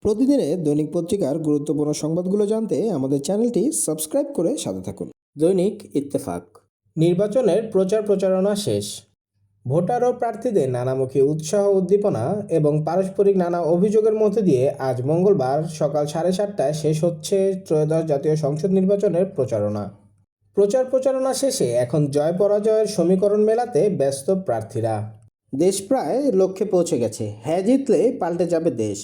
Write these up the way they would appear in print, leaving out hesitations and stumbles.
প্রতিদিনের দৈনিক পত্রিকার গুরুত্বপূর্ণ সংবাদগুলো জানতে আমাদের চ্যানেলটি সাবস্ক্রাইব করে সাথে থাকুন। দৈনিক ইত্তেফাক। নির্বাচনের প্রচার প্রচারণা শেষ। ভোটার ও প্রার্থীদের নানামুখী উৎসাহ উদ্দীপনা এবং পারস্পরিক নানা অভিযোগের মধ্যে দিয়ে আজ মঙ্গলবার সকাল 7:30টায় শেষ হচ্ছে ত্রয়োদশ জাতীয় সংসদ নির্বাচনের প্রচারণা। প্রচারণা শেষে এখন জয় পরাজয়ের সমীকরণ মেলাতে ব্যস্ত প্রার্থীরা। দেশ প্রায় লক্ষ্যে পৌঁছে গেছে। হ্যাঁ জিতলে পাল্টে যাবে দেশ।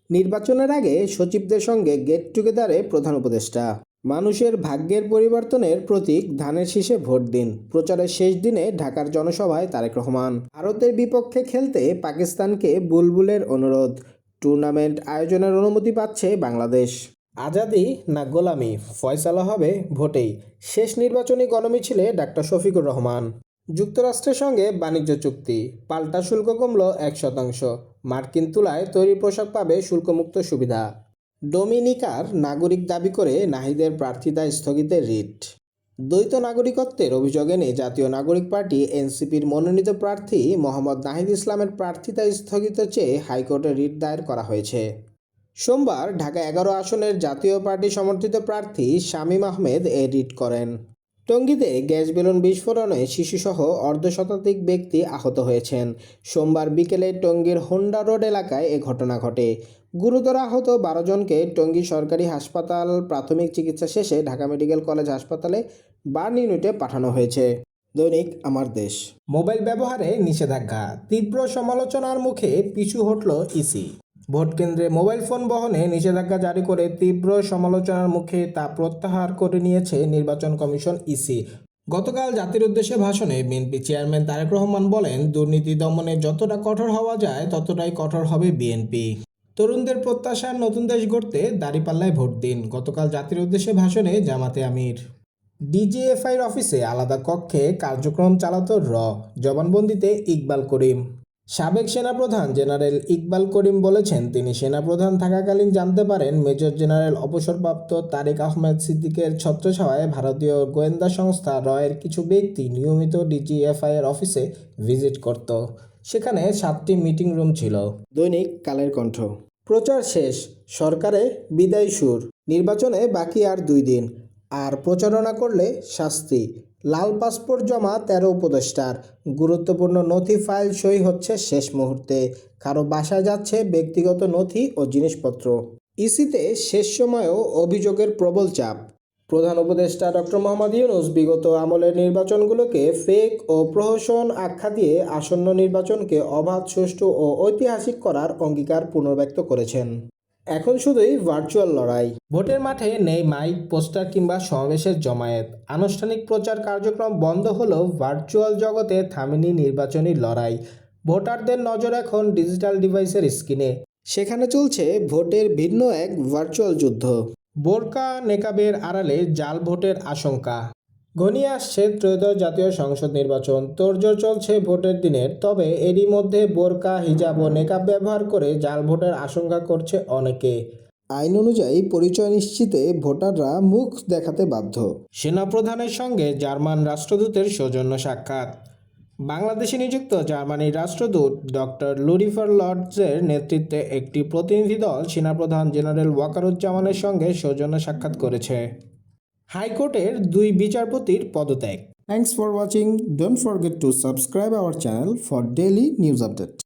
নির্বাচনের আগে সচিবদের সঙ্গে গেট টুগেদারে প্রধান উপদেষ্টা। মানুষের ভাগ্যের পরিবর্তনের প্রতীক ধানের শীষে ভোট দিন। প্রচারের শেষ দিনে ঢাকার জনসভায় তারেক রহমান। ভারতের বিপক্ষে খেলতে পাকিস্তানকে বুলবুলের অনুরোধ। টুর্নামেন্ট আয়োজনের অনুমতি পাচ্ছে বাংলাদেশ। আজাদি না গোলামি, ফয়সালা হবে ভোটেই। শেষ নির্বাচনী গণমিছিলে ডাক্তার শফিকুর রহমান। যুক্তরাষ্ট্রের সঙ্গে বাণিজ্য চুক্তি, পাল্টা শুল্ক কমল 1%। মার্কিন তুলায় তৈরি পোশাক পাবে শুল্কমুক্ত সুবিধা। ডোমিনিকার নাগরিক দাবি করে নাহিদের প্রার্থিতা স্থগিতের রিট। দ্বৈত নাগরিকত্বের অভিযোগ এনে জাতীয় নাগরিক পার্টি এনসিপির মনোনীত প্রার্থী মোহাম্মদ নাহিদ ইসলামের প্রার্থিতা স্থগিত চেয়ে হাইকোর্টে রিট দায়ের করা হয়েছে। সোমবার ঢাকা 11 আসনের জাতীয় পার্টি সমর্থিত প্রার্থী শামীম আহমেদ এ রিট করেন। টঙ্গীতে গ্যাস বেলুন বিস্ফোরণে শিশুসহ অর্ধশতাধিক ব্যক্তি আহত হয়েছেন। সোমবার বিকেলে টঙ্গীর হোন্ডা রোড এলাকায় এ ঘটনা ঘটে। গুরুতর আহত 12 জনকে টঙ্গী সরকারি হাসপাতাল প্রাথমিক চিকিৎসা শেষে ঢাকা মেডিকেল কলেজ হাসপাতালে বার্ন ইউনিটে পাঠানো হয়েছে। দৈনিক আমার দেশ। মোবাইল ব্যবহারে নিষেধাজ্ঞা, তীব্র সমালোচনার মুখে পিছু হটল ইসি। ভোট কেন্দ্রে মোবাইল ফোন বহনে নিষেধাজ্ঞা জারি করে তীব্র সমালোচনার মুখে তা প্রত্যাহার করে নিয়েছে নির্বাচন কমিশন ইসি। গতকাল জাতির উদ্দেশ্যে ভাষণে বিএনপি চেয়ারম্যান তারেক রহমান বলেন, দুর্নীতি দমনে যতটা কঠোর হওয়া যায় ততটাই কঠোর হবে বিএনপি। তরুণদের প্রত্যাশার নতুন দেশ গড়তে দাঁড়িপাল্লায় ভোট দিন। গতকাল জাতির উদ্দেশ্যে ভাষণে জামাতে আমির। ডিজিএফআইর অফিসে আলাদা কক্ষে কার্যক্রম চালাতো জবানবন্দিতে ইকবাল করিম। সাবেক সেনাপ্রধান জেনারেল ইকবাল করিম বলেছেন, তিনি সেনাপ্রধান থাকাকালীন জানতে পারেন মেজর জেনারেল অবসরপ্রাপ্ত তারেক আহমেদ সিদ্দিকের ছত্রছায়ায় ভারতীয় গোয়েন্দা সংস্থা রয়ের কিছু ব্যক্তি নিয়মিত ডিজিএফআইয়ের অফিসে ভিজিট করত। সেখানে 7টি মিটিং রুম ছিল। দৈনিক কালের কণ্ঠ। প্রচার শেষ, সরকারে বিদায় সুর। নির্বাচনে বাকি আর 2 দিন। আর প্রচারণা করলে শাস্তি। লাল পাসপোর্ট জমা 13 উপদেষ্টার। গুরুত্বপূর্ণ নথি ফাইল সই হচ্ছে শেষ মুহূর্তে। কারো বাসায় যাচ্ছে ব্যক্তিগত নথি ও জিনিসপত্র। ইসিতে শেষ সময়েও অভিযোগের প্রবল চাপ। প্রধান উপদেষ্টা ডক্টর মোহাম্মদ ইউনূস বিগত আমলের নির্বাচনগুলোকে ফেক ও প্রহসন আখ্যা দিয়ে আসন্ন নির্বাচনকে অবাধ, সুষ্ঠু ও ঐতিহাসিক করার অঙ্গীকার পুনর্ব্যক্ত করেছেন। এখন শুধুই ভার্চুয়াল লড়াই। ভোটের মাঠে নেই মাইক, পোস্টার কিংবা সমাবেশের জমায়েত। আনুষ্ঠানিক প্রচার কার্যক্রম বন্ধ হলেও ভার্চুয়াল জগতে থামেনি নির্বাচনী লড়াই। ভোটারদের নজর এখন ডিজিটাল ডিভাইসের স্ক্রিনে। সেখানে চলছে ভোটের ভিন্ন এক ভার্চুয়াল যুদ্ধ। বোরকা নেকাবের আড়ালে জাল ভোটের আশঙ্কা। ঘনিয়ে আসছে ত্রয়োদশ জাতীয় সংসদ নির্বাচন। তোড়জোড় চলছে ভোটের দিনের। তবে এরই মধ্যে বোরকা, হিজাব ও নেকাব ব্যবহার করে জাল ভোটের আশঙ্কা করছে অনেকে। আইন অনুযায়ী পরিচয় নিশ্চিতে ভোটাররা মুখ দেখাতে বাধ্য। সেনাপ্রধানের সঙ্গে জার্মান রাষ্ট্রদূতের সৌজন্য সাক্ষাৎ। বাংলাদেশে নিযুক্ত জার্মানির রাষ্ট্রদূত ডক্টর লুডিফার লর্ডসের নেতৃত্বে একটি প্রতিনিধি দল সেনাপ্রধান জেনারেল ওয়াকারুজ্জামানের সঙ্গে সৌজন্য সাক্ষাৎ করেছে। হাইকোর্টের 2 বিচারপতির পদত্যাগ। Thanks for watching. Don't forget to subscribe our channel for daily news update.